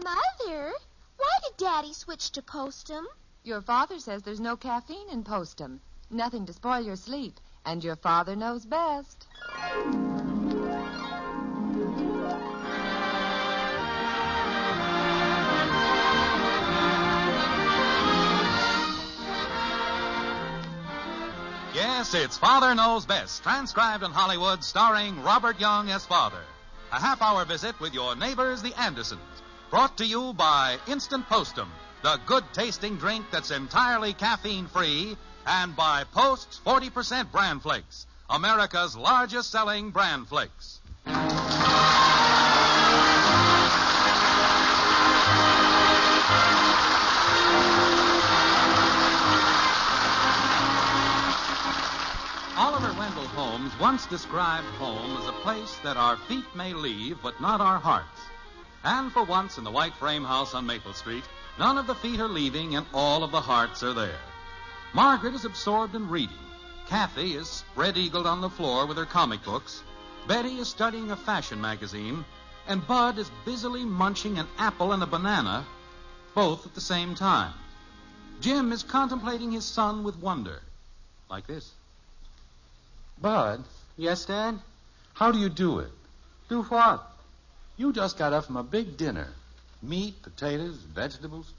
Mother, why did Daddy switch to Postum? Your father says there's no caffeine in Postum. Nothing to spoil your sleep. And your father knows best. Yes, it's Father Knows Best, transcribed in Hollywood, starring Robert Young as father. A half-hour visit with your neighbors, the Andersons. Brought to you by Instant Postum, the good-tasting drink that's entirely caffeine-free, and by Post's 40% Bran Flakes, America's largest-selling Bran Flakes. Oliver Wendell Holmes once described home as a place that our feet may leave, but not our hearts. And for once in the white frame house on Maple Street, none of the feet are leaving and all of the hearts are there. Margaret is absorbed in reading. Kathy is spread-eagled on the floor with her comic books. Betty is studying a fashion magazine. And Bud is busily munching an apple and a banana, both at the same time. Jim is contemplating his son with wonder, like this. Bud? Yes, Dad? How do you do it? Do what? You just got up from a big dinner. Meat, potatoes, vegetables,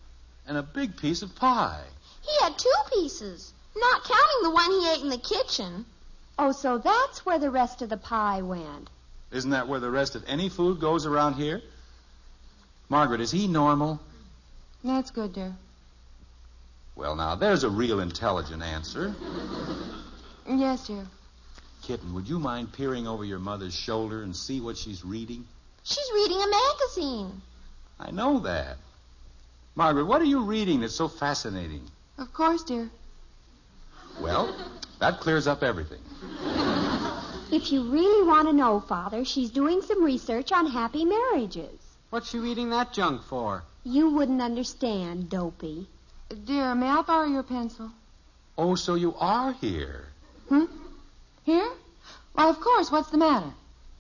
and a big piece of pie. He had 2 pieces, not counting the one he ate in the kitchen. Oh, so that's where the rest of the pie went. Isn't that where the rest of any food goes around here? Margaret, is he normal? That's good, dear. Well, now, there's a real intelligent answer. Yes, dear. Kitten, would you mind peering over your mother's shoulder and see what she's reading? She's reading a magazine. I know that. Margaret, what are you reading that's so fascinating? Of course, dear. Well, that clears up everything. If you really want to know, Father, she's doing some research on happy marriages. What's she reading that junk for? You wouldn't understand, Dopey. Dear, may I borrow your pencil? Oh, so you are here. Here? Why, of course. What's the matter?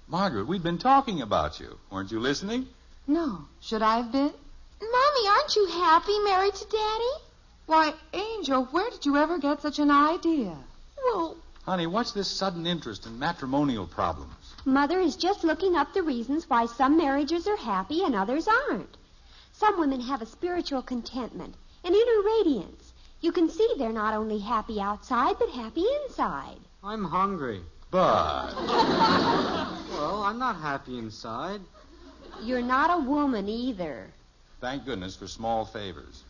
Margaret, we've been talking about you. Weren't you listening? No. Should I have been? Mommy, aren't you happy married to Daddy? Why, Angel, where did you ever get such an idea? Well, Honey, what's this sudden interest in matrimonial problems? Mother is just looking up the reasons why some marriages are happy and others aren't. Some women have a spiritual contentment, an inner radiance. You can see they're not only happy outside, but happy inside. I'm hungry. But... Well, I'm not happy inside. You're not a woman either. Thank goodness for small favors.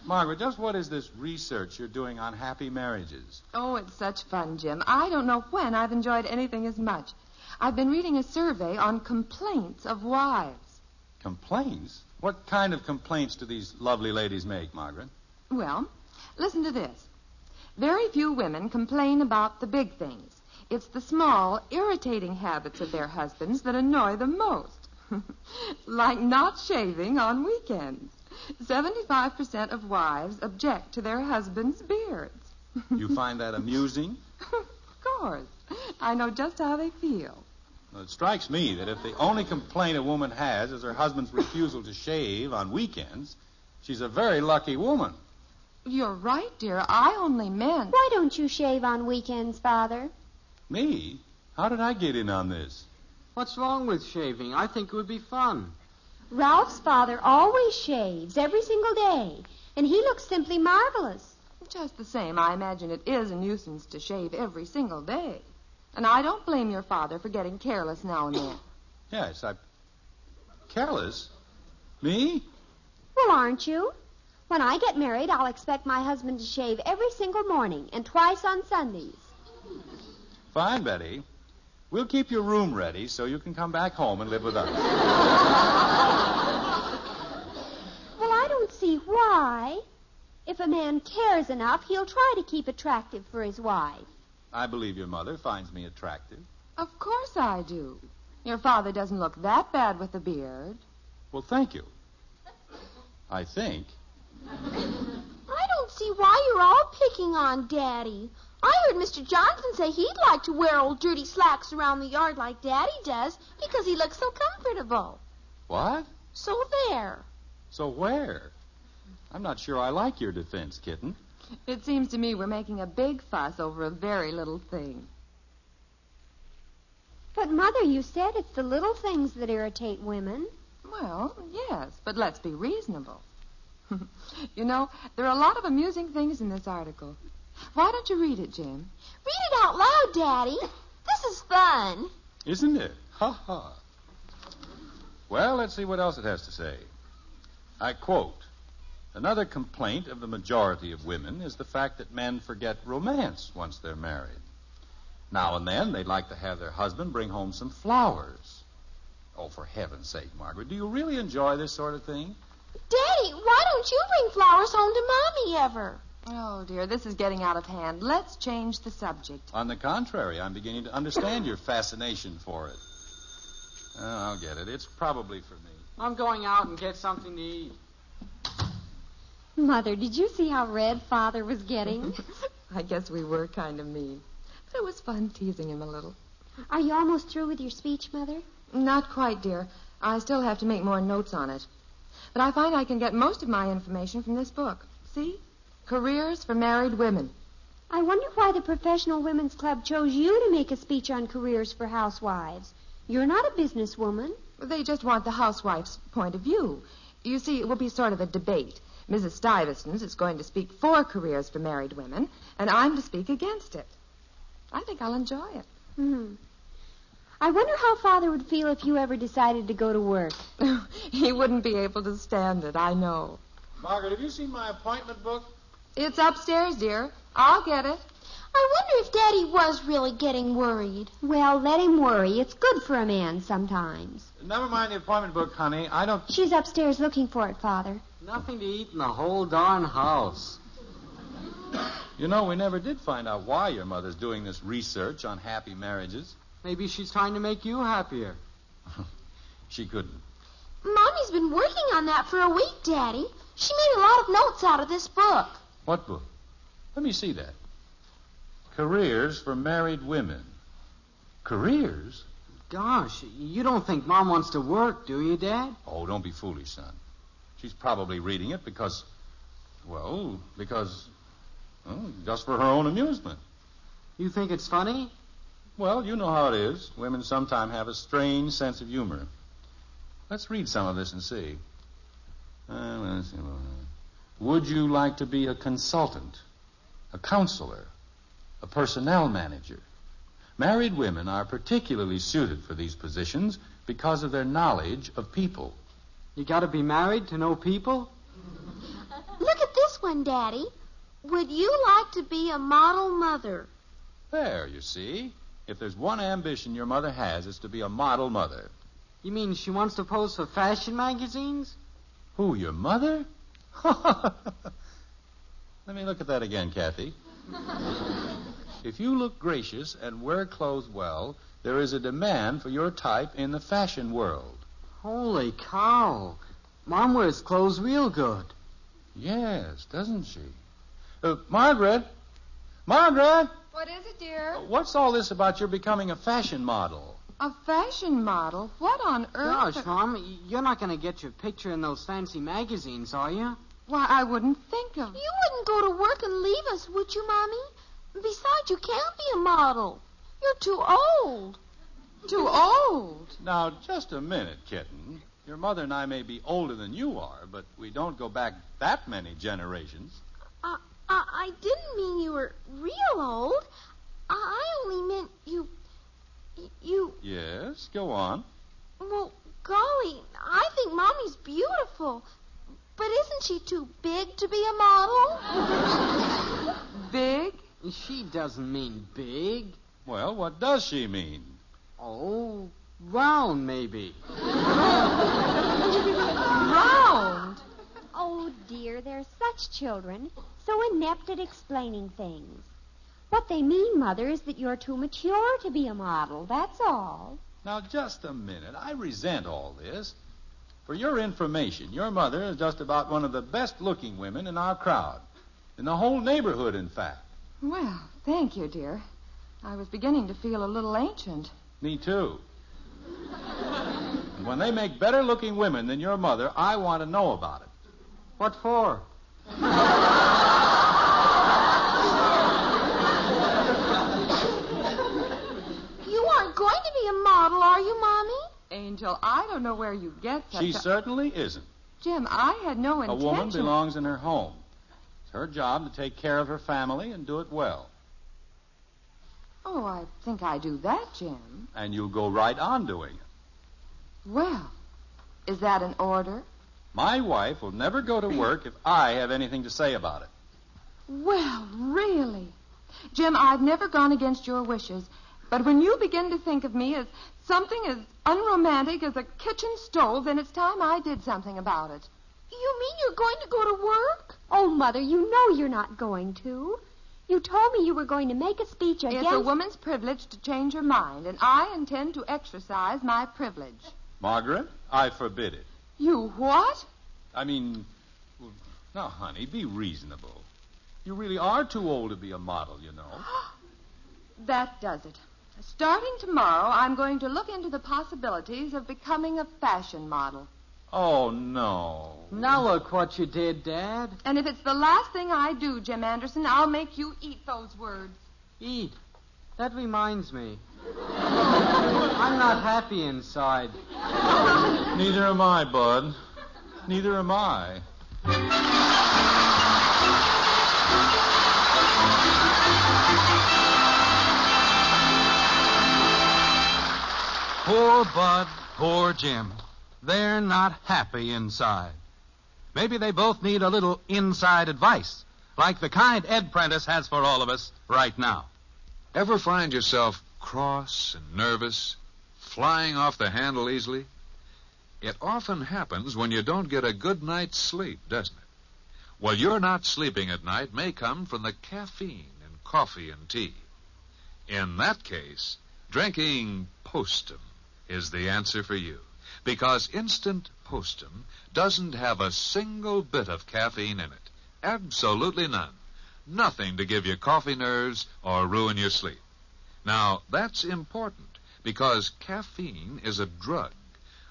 Margaret, just what is this research you're doing on happy marriages? Oh, it's such fun, Jim. I don't know when I've enjoyed anything as much. I've been reading a survey on complaints of wives. Complaints? What kind of complaints do these lovely ladies make, Margaret? Well, listen to this. Very few women complain about the big things. It's the small, irritating habits of their husbands that annoy them most. Like not shaving on weekends. 75% of wives object to their husbands' beards. You find that amusing? Of course. I know just how they feel. Well, it strikes me that if the only complaint a woman has is her husband's refusal to shave on weekends, she's a very lucky woman. You're right, dear. I only meant... Why don't you shave on weekends, Father? Me? How did I get in on this? What's wrong with shaving? I think it would be fun. Ralph's father always shaves every single day, and he looks simply marvelous. Just the same, I imagine it is a nuisance to shave every single day. And I don't blame your father for getting careless now and then. Yes, Careless? Me? Well, aren't you? When I get married, I'll expect my husband to shave every single morning and twice on Sundays. Fine, Betty. We'll keep your room ready so you can come back home and live with us. Well, I don't see why. If a man cares enough, he'll try to keep attractive for his wife. I believe your mother finds me attractive. Of course I do. Your father doesn't look that bad with a beard. Well, thank you. I think. I don't see why you're all picking on Daddy. I heard Mr. Johnson say he'd like to wear old dirty slacks around the yard like Daddy does because he looks so comfortable. What? So there. So where? I'm not sure I like your defense, Kitten. It seems to me we're making a big fuss over a very little thing. But, Mother, you said it's the little things that irritate women. Well, yes, but let's be reasonable. You know, there are a lot of amusing things in this article. Why don't you read it, Jim? Read it out loud, Daddy. This is fun. Isn't it? Ha ha. Well, let's see what else it has to say. I quote, "Another complaint of the majority of women is the fact that men forget romance once they're married. Now and then, they'd like to have their husband bring home some flowers." Oh, for heaven's sake, Margaret, do you really enjoy this sort of thing? Daddy, why don't you bring flowers home to Mommy ever? Oh, dear, this is getting out of hand. Let's change the subject. On the contrary, I'm beginning to understand your fascination for it. Oh, I'll get it. It's probably for me. I'm going out and get something to eat. Mother, did you see how red Father was getting? I guess we were kind of mean. But it was fun teasing him a little. Are you almost through with your speech, Mother? Not quite, dear. I still have to make more notes on it. But I find I can get most of my information from this book. See? Careers for Married Women. I wonder why the Professional Women's Club chose you to make a speech on careers for housewives. You're not a businesswoman. They just want the housewife's point of view. You see, it will be sort of a debate. Mrs. Stuyvesant is going to speak for careers for married women, and I'm to speak against it. I think I'll enjoy it. Mm-hmm. I wonder how Father would feel if you ever decided to go to work. He wouldn't be able to stand it, I know. Margaret, have you seen my appointment book? It's upstairs, dear. I'll get it. I wonder if Daddy was really getting worried. Well, let him worry. It's good for a man sometimes. Never mind the appointment book, honey. I don't... She's upstairs looking for it, Father. Nothing to eat in the whole darn house. You know, we never did find out why your mother's doing this research on happy marriages. Maybe she's trying to make you happier. She couldn't. Mommy's been working on that for a week, Daddy. She made a lot of notes out of this book. What book? Let me see that. Careers for Married Women. Careers? Gosh, you don't think Mom wants to work, do you, Dad? Oh, don't be foolish, son. She's probably reading it because just for her own amusement. You think it's funny? Well, you know how it is. Women sometimes have a strange sense of humor. Let's read some of this and see. Would you like to be a consultant, a counselor, a personnel manager? Married women are particularly suited for these positions because of their knowledge of people. You got to be married to know people? Look at this one, Daddy. Would you like to be a model mother? There, you see. If there's one ambition your mother has, it's to be a model mother. You mean she wants to pose for fashion magazines? Who, your mother? Let me look at that again, Kathy. If you look gracious and wear clothes well, there is a demand for your type in the fashion world. Holy cow. Mom wears clothes real good. Yes, doesn't she? Margaret? Margaret? What is it, dear? What's all this about your becoming a fashion model? A fashion model? What on earth? Gosh, Mom, you're not going to get your picture in those fancy magazines, are you? Why, I wouldn't think of... You wouldn't go to work and leave us, would you, Mommy? Besides, you can't be a model. You're too old. Too old? Now, just a minute, kitten. Your mother and I may be older than you are, but we don't go back that many generations. I didn't mean you were real old. I only meant you... Yes, go on. Well, golly, I think Mommy's beautiful. But isn't she too big to be a model? Big? She doesn't mean big. Well, what does she mean? Oh, round, maybe. Round? Oh, dear, they're such children, so inept at explaining things. What they mean, Mother, is that you're too mature to be a model, that's all. Now, just a minute. I resent all this. For your information, your mother is just about one of the best-looking women in our crowd. In the whole neighborhood, in fact. Well, thank you, dear. I was beginning to feel a little ancient. Me, too. And when they make better-looking women than your mother, I want to know about it. What for? You aren't going to be a model, are you, Mommy? Angel, I don't know where you get such She certainly isn't. Jim, I had no A intention. woman belongs in her home. It's her job to take care of her family and do it well. Oh, I think I do that, Jim. And you'll go right on doing it. Well, is that an order? My wife will never go to work if I have anything to say about it. Well, really. Jim, I've never gone against your wishes, but when you begin to think of me as something as unromantic as a kitchen stove, then it's time I did something about it. You mean you're going to go to work? Oh, Mother, you know you're not going to. You told me you were going to make a speech against... It's a woman's privilege to change her mind, and I intend to exercise my privilege. Margaret, I forbid it. You what? I mean, now, honey, be reasonable. You really are too old to be a model, you know. That does it. Starting tomorrow, I'm going to look into the possibilities of becoming a fashion model. Oh, no. Now look what you did, Dad. And if it's the last thing I do, Jim Anderson, I'll make you eat those words. Eat. That reminds me. I'm not happy inside. Neither am I, Bud. Neither am I. Poor Bud, poor Jim. They're not happy inside. Maybe they both need a little inside advice, like the kind Ed Prentice has for all of us right now. Ever find yourself cross and nervous, flying off the handle easily? It often happens when you don't get a good night's sleep, doesn't it? Well, your not sleeping at night may come from the caffeine in coffee and tea. In that case, drinking Postum is the answer for you, because instant Postum doesn't have a single bit of caffeine in it. Absolutely none. Nothing to give you coffee nerves or ruin your sleep. Now, that's important because caffeine is a drug,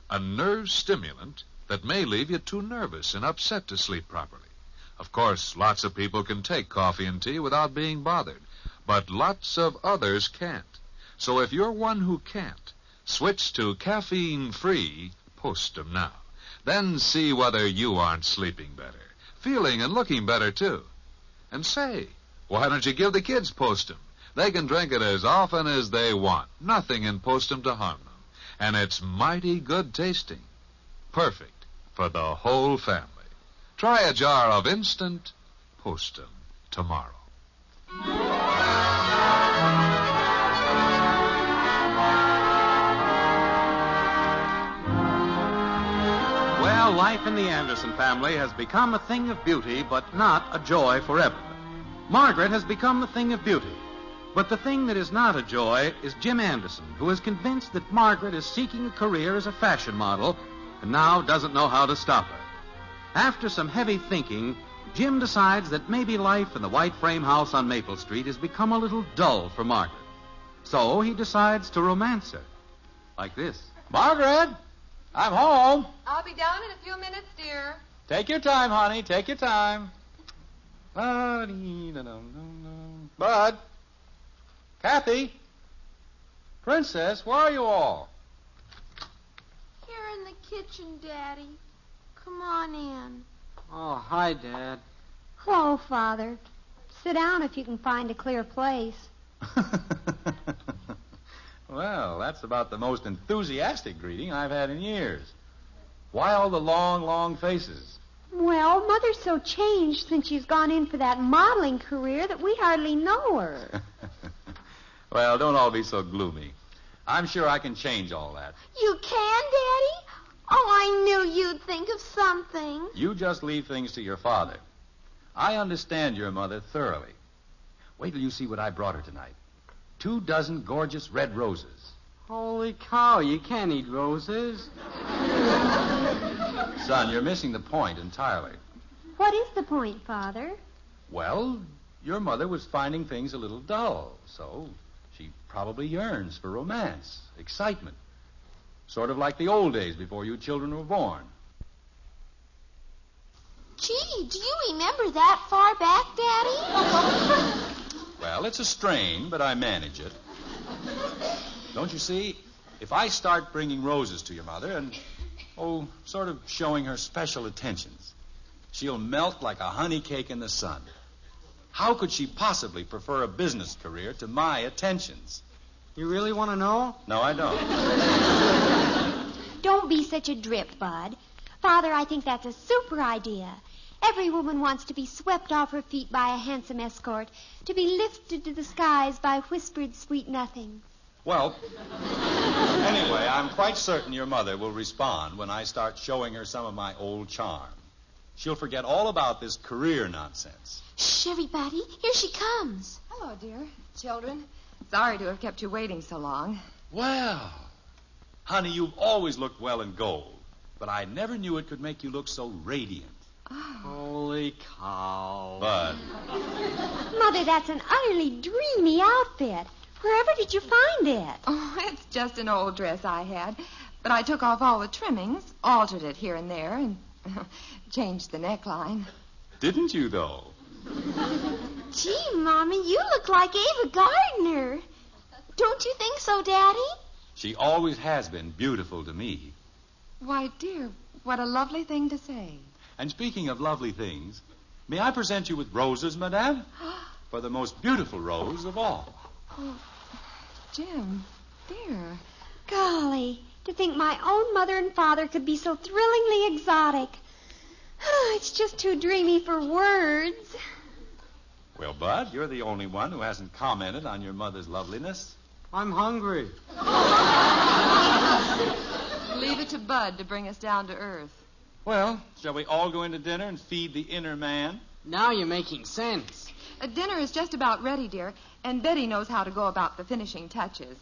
a nerve stimulant that may leave you too nervous and upset to sleep properly. Of course, lots of people can take coffee and tea without being bothered, but lots of others can't. So if you're one who can't, switch to caffeine-free Postum now. Then see whether you aren't sleeping better, feeling and looking better, too. And say, why don't you give the kids Postum? They can drink it as often as they want. Nothing in Postum to harm them. And it's mighty good tasting. Perfect for the whole family. Try a jar of instant Postum tomorrow. Well, life in the Anderson family has become a thing of beauty, but not a joy forever. Margaret has become the thing of beauty. But the thing that is not a joy is Jim Anderson, who is convinced that Margaret is seeking a career as a fashion model and now doesn't know how to stop her. After some heavy thinking, Jim decides that maybe life in the white frame house on Maple Street has become a little dull for Margaret. So he decides to romance her. Like this. Margaret, I'm home. I'll be down in a few minutes, dear. Take your time, honey. Take your time. Bud. Kathy. Princess, where are you all? Here in the kitchen, Daddy. Come on in. Oh, hi, Dad. Hello, Father. Sit down if you can find a clear place. Well, that's about the most enthusiastic greeting I've had in years. Why all the long, long faces? Well, Mother's so changed since she's gone in for that modeling career that we hardly know her. Well, don't all be so gloomy. I'm sure I can change all that. You can, Daddy? Oh, I knew you'd think of something. You just leave things to your father. I understand your mother thoroughly. Wait till you see what I brought her tonight. 24 gorgeous red roses. Holy cow, you can't eat roses. Son, you're missing the point entirely. What is the point, Father? Well, your mother was finding things a little dull, so she probably yearns for romance, excitement. Sort of like the old days before you children were born. Gee, do you remember that far back, Daddy? Well, it's a strain, but I manage it. Don't you see? If I start bringing roses to your mother and, sort of showing her special attentions, she'll melt like a honey cake in the sun. How could she possibly prefer a business career to my attentions? You really want to know? No, I don't. Don't be such a drip, Bud. Father, I think that's a super idea. Every woman wants to be swept off her feet by a handsome escort, to be lifted to the skies by whispered sweet nothings. Well, anyway, I'm quite certain your mother will respond when I start showing her some of my old charm. She'll forget all about this career nonsense. Shh, everybody. Here she comes. Hello, dear. Children. Sorry to have kept you waiting so long. Well, honey, you've always looked well in gold, but I never knew it could make you look so radiant. Oh. Holy cow. Bud. Mother, that's an utterly dreamy outfit. Wherever did you find it? Oh, it's just an old dress I had. But I took off all the trimmings, altered it here and there, and changed the neckline. Didn't you, though? Gee, Mommy, you look like Ava Gardner. Don't you think so, Daddy? She always has been beautiful to me. Why, dear, what a lovely thing to say. And speaking of lovely things, may I present you with roses, Madame? For the most beautiful rose of all. Oh, Jim, dear. Golly, to think my own mother and father could be so thrillingly exotic. It's just too dreamy for words. Well, Bud, you're the only one who hasn't commented on your mother's loveliness. I'm hungry. Leave it to Bud to bring us down to earth. Well, shall we all go into dinner and feed the inner man? Now you're making sense. Dinner is just about ready, dear, and Betty knows how to go about the finishing touches.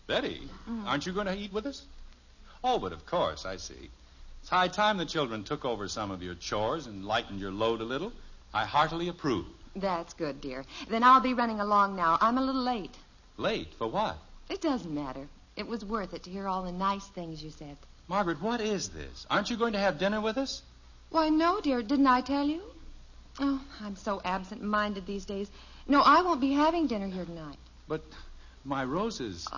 Betty, aren't you going to eat with us? Oh, but of course, I see. It's high time the children took over some of your chores and lightened your load a little. I heartily approve. That's good, dear. Then I'll be running along now. I'm a little late. Late? For what? It doesn't matter. It was worth it to hear all the nice things you said. Margaret, what is this? Aren't you going to have dinner with us? Why, no, dear. Didn't I tell you? Oh, I'm so absent-minded these days. No, I won't be having dinner here tonight. But my roses...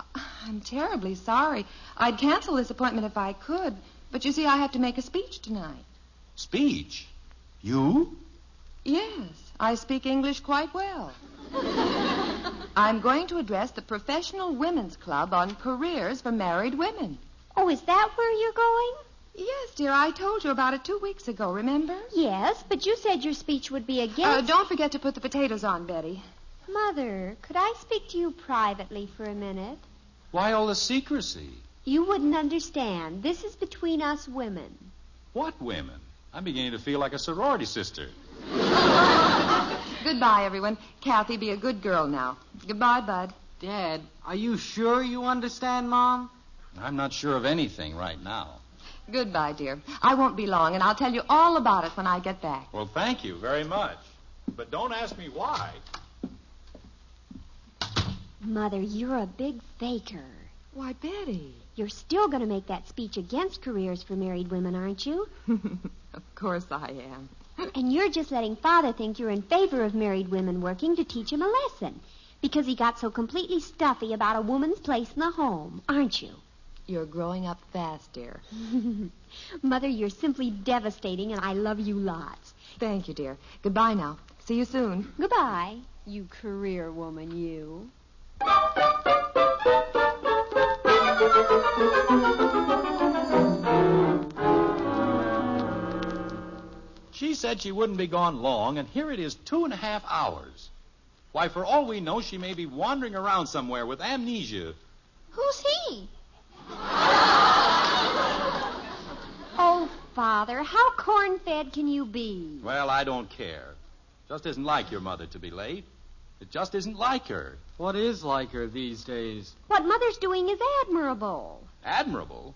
I'm terribly sorry. I'd cancel this appointment if I could. But you see, I have to make a speech tonight. Speech? You? Yes, I speak English quite well. I'm going to address the Professional Women's Club on careers for married women. Oh, is that where you're going? Yes, dear, I told you about it 2 weeks ago, remember? Yes, but you said your speech would be against... Don't forget to put the potatoes on, Betty. Mother, could I speak to you privately for a minute? Why all the secrecy? You wouldn't understand. This is between us women. What women? I'm beginning to feel like a sorority sister. Goodbye, everyone. Kathy, be a good girl now. Goodbye, Bud. Dad, are you sure you understand, Mom? I'm not sure of anything right now. Goodbye, dear. I won't be long, and I'll tell you all about it when I get back. Well, thank you very much. But don't ask me why. Mother, you're a big faker. Why, Betty. You're still going to make that speech against careers for married women, aren't you? Of course I am. And you're just letting Father think you're in favor of married women working to teach him a lesson. Because he got so completely stuffy about a woman's place in the home, aren't you? You're growing up fast, dear. Mother, you're simply devastating, and I love you lots. Thank you, dear. Goodbye now. See you soon. Goodbye, you career woman, you. She said she wouldn't be gone long, and here it is 2.5 hours. Why, for all we know, she may be wandering around somewhere with amnesia. Who's he? Oh, Father, how corn-fed can you be? Well, I don't care. Just isn't like your mother to be late. It just isn't like her. What is like her these days? What Mother's doing is admirable. Admirable?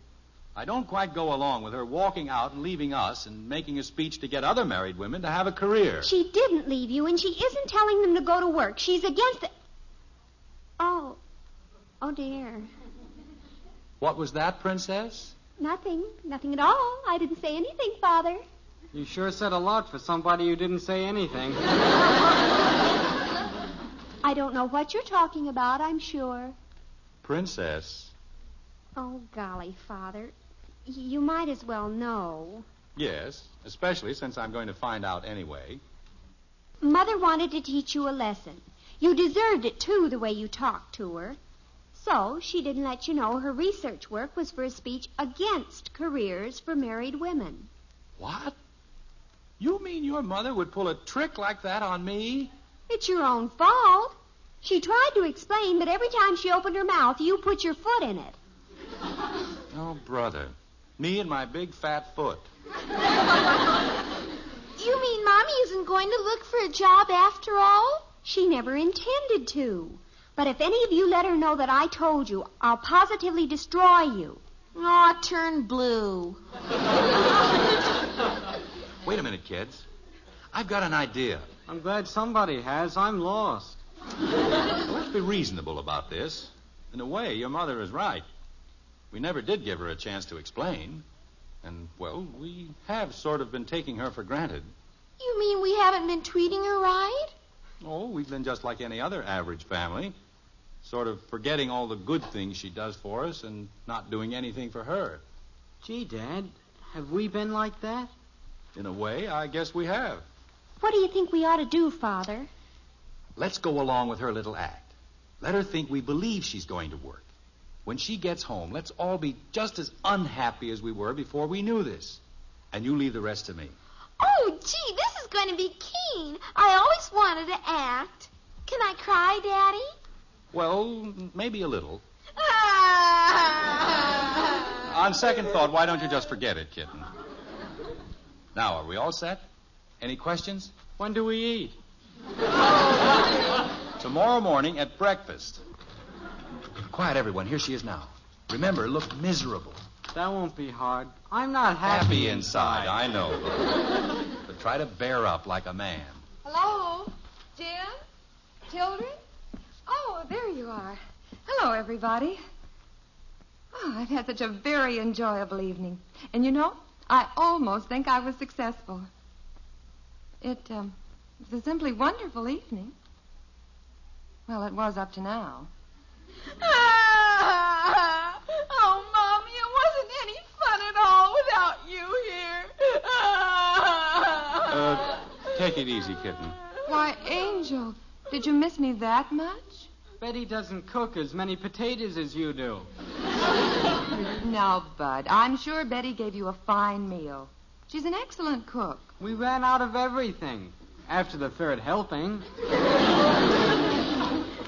I don't quite go along with her walking out and leaving us and making a speech to get other married women to have a career. She didn't leave you, and she isn't telling them to go to work. She's against it. Oh, dear. What was that, Princess? Nothing. Nothing at all. I didn't say anything, Father. You sure said a lot for somebody who didn't say anything. I don't know what you're talking about, I'm sure. Princess. Oh, golly, Father. You might as well know. Yes, especially since I'm going to find out anyway. Mother wanted to teach you a lesson. You deserved it, too, the way you talked to her. So she didn't let you know her research work was for a speech against careers for married women. What? You mean your mother would pull a trick like that on me? It's your own fault. She tried to explain, but every time she opened her mouth, you put your foot in it. Oh, brother. Me and my big fat foot. You mean Mommy isn't going to look for a job after all? She never intended to. But if any of you let her know that I told you, I'll positively destroy you. Aw, turn blue. Wait a minute, kids. I've got an idea. I'm glad somebody has. I'm lost. Let's be reasonable about this. In a way, your mother is right. We never did give her a chance to explain. And, well, we have sort of been taking her for granted. You mean we haven't been treating her right? Oh, we've been just like any other average family. Sort of forgetting all the good things she does for us and not doing anything for her. Gee, Dad, have we been like that? In a way, I guess we have. What do you think we ought to do, Father? Let's go along with her little act. Let her think we believe she's going to work. When she gets home, let's all be just as unhappy as we were before we knew this. And you leave the rest to me. Oh, gee, this is going to be keen. I always wanted to act. Can I cry, Daddy? Well, maybe a little. On second thought, why don't you just forget it, kitten? Now, are we all set? Any questions? When do we eat? Tomorrow morning at breakfast. Quiet, everyone. Here she is now. Remember, look miserable. That won't be hard. I'm not happy inside, I know. But try to bear up like a man. Hello? Jim? Children? Oh, there you are. Hello, everybody. Oh, I've had such a very enjoyable evening. And you know, I almost think I was successful. It was a simply wonderful evening. Well, it was up to now. Oh, Mommy, it wasn't any fun at all without you here. Take it easy, kitten. Why, Angel, did you miss me that much? Betty doesn't cook as many potatoes as you do. Now, Bud, I'm sure Betty gave you a fine meal. She's an excellent cook. We ran out of everything after the third helping.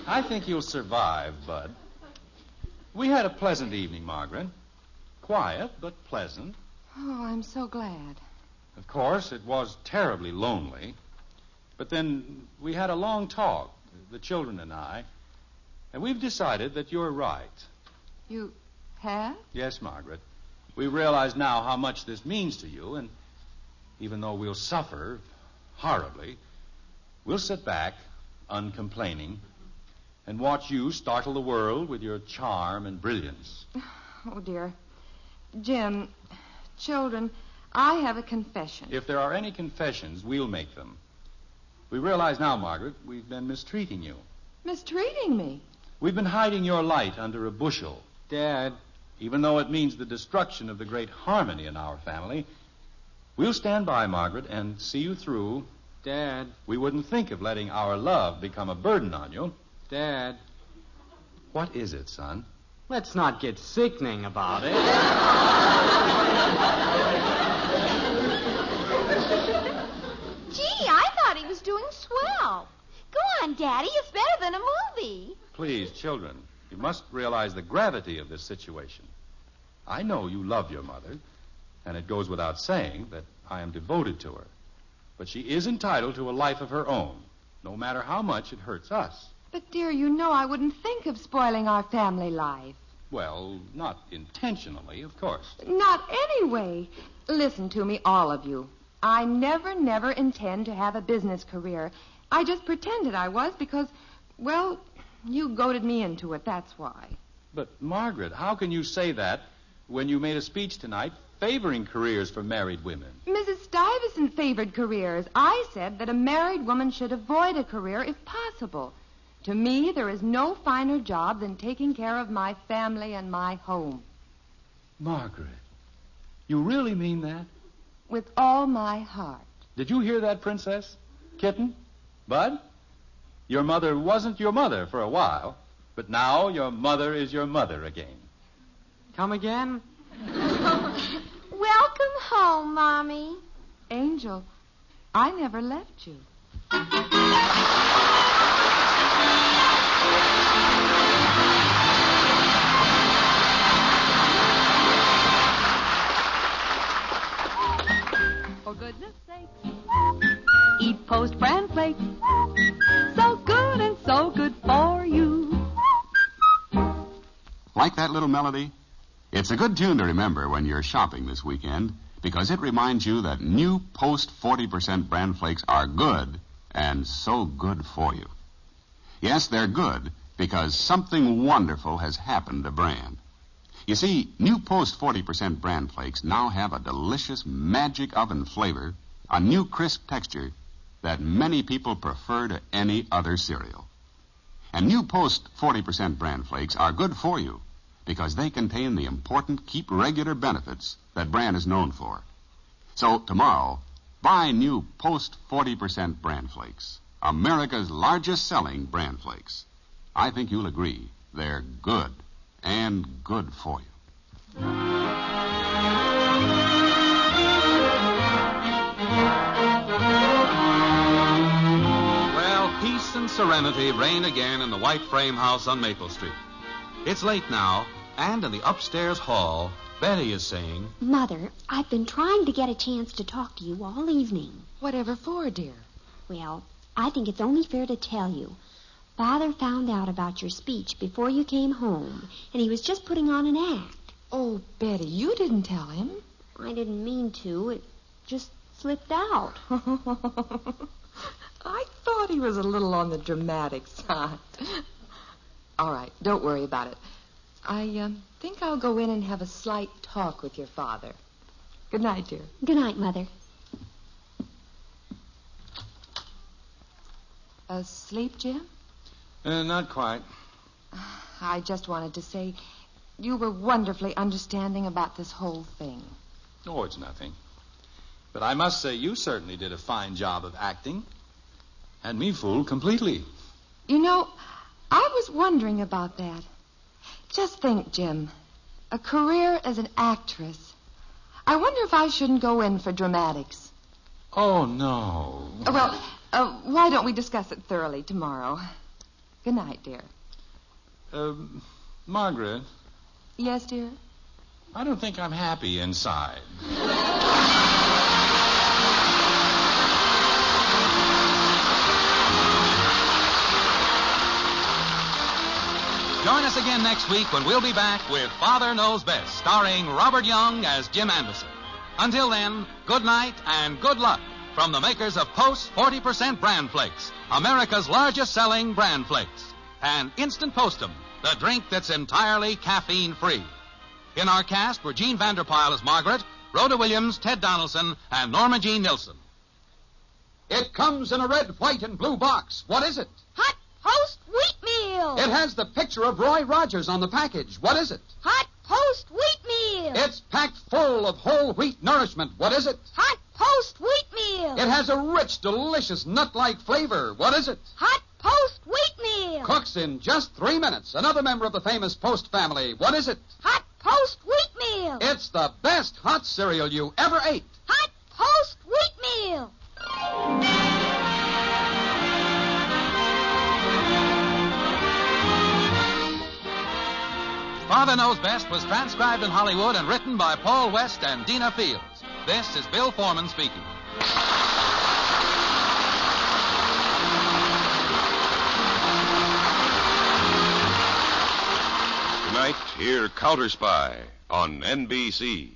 I think you'll survive, Bud. We had a pleasant evening, Margaret. Quiet, but pleasant. Oh, I'm so glad. Of course, it was terribly lonely. But then we had a long talk, the children and I, and we've decided that you're right. You have? Yes, Margaret. We realize now how much this means to you, and even though we'll suffer horribly, we'll sit back, uncomplaining, and watch you startle the world with your charm and brilliance. Oh, dear. Jim, children, I have a confession. If there are any confessions, we'll make them. We realize now, Margaret, we've been mistreating you. Mistreating me? We've been hiding your light under a bushel. Dad. Even though it means the destruction of the great harmony in our family, we'll stand by, Margaret, and see you through. Dad. We wouldn't think of letting our love become a burden on you. Dad. What is it, son? Let's not get sickening about it. Gee, I thought he was doing swell. Go on, Daddy. It's better than a movie. Please, children, you must realize the gravity of this situation. I know you love your mother, and it goes without saying that I am devoted to her. But she is entitled to a life of her own, no matter how much it hurts us. But, dear, you know I wouldn't think of spoiling our family life. Well, not intentionally, of course. Not anyway. Listen to me, all of you. I never intend to have a business career. I just pretended I was because, well, you goaded me into it, that's why. But, Margaret, how can you say that when you made a speech tonight favoring careers for married women? Mrs. Stuyvesant favored careers. I said that a married woman should avoid a career if possible. To me, there is no finer job than taking care of my family and my home. Margaret, you really mean that? With all my heart. Did you hear that, Princess? Kitten? Bud? Your mother wasn't your mother for a while, but now your mother is your mother again. Come again? Welcome home, Mommy. Angel, I never left you. For goodness sake, eat Post bran flakes. So good and so good for you. Like that little melody? It's a good tune to remember when you're shopping this weekend because it reminds you that new Post 40% bran flakes are good and so good for you. Yes, they're good because something wonderful has happened to bran. You see, new Post 40% bran flakes now have a delicious magic oven flavor, a new crisp texture that many people prefer to any other cereal. And new Post 40% bran flakes are good for you because they contain the important keep regular benefits that bran is known for. So tomorrow, buy new Post 40% bran flakes, America's largest selling bran flakes. I think you'll agree they're good and good for you. Well, peace and serenity reign again in the white frame house on Maple Street. It's late now, and in the upstairs hall, Betty is saying, Mother, I've been trying to get a chance to talk to you all evening. Whatever for, dear? Well, I think it's only fair to tell you. Father found out about your speech before you came home, and he was just putting on an act. Oh, Betty, you didn't tell him. I didn't mean to. It just slipped out. I thought he was a little on the dramatic side. All right, don't worry about it. I think I'll go in and have a slight talk with your father. Good night, dear. Good night, Mother. Asleep, Jim? Not quite. I just wanted to say you were wonderfully understanding about this whole thing. Oh, it's nothing. But I must say you certainly did a fine job of acting. Had me fooled completely. You know, I was wondering about that. Just think, Jim, a career as an actress. I wonder if I shouldn't go in for dramatics. Oh, no. Well, why don't we discuss it thoroughly tomorrow? Good night, dear. Margaret. Yes, dear? I don't think I'm happy inside. Join us again next week when we'll be back with Father Knows Best, starring Robert Young as Jim Henderson. Until then, good night and good luck from the makers of Post 40% Bran Flakes, America's largest selling bran flakes. And Instant Postum, the drink that's entirely caffeine-free. In our cast were Jean Vanderpyle as Margaret, Rhoda Williams, Ted Donaldson, and Norma Jean Nilsson. It comes in a red, white, and blue box. What is it? Hot Post Wheatmeal. It has the picture of Roy Rogers on the package. What is it? Hot Post Wheatmeal. It's packed full of whole wheat nourishment. What is it? Hot Post Wheatmeal. It has a rich, delicious, nut-like flavor. What is it? Hot Post Wheatmeal. Cooks in just 3 minutes. Another member of the famous Post family. What is it? Hot Post Wheatmeal. It's the best hot cereal you ever ate. Hot Post Wheatmeal. Father Knows Best was transcribed in Hollywood and written by Paul West and Dina Fields. This is Bill Foreman speaking. Tonight, hear Counter Spy on NBC.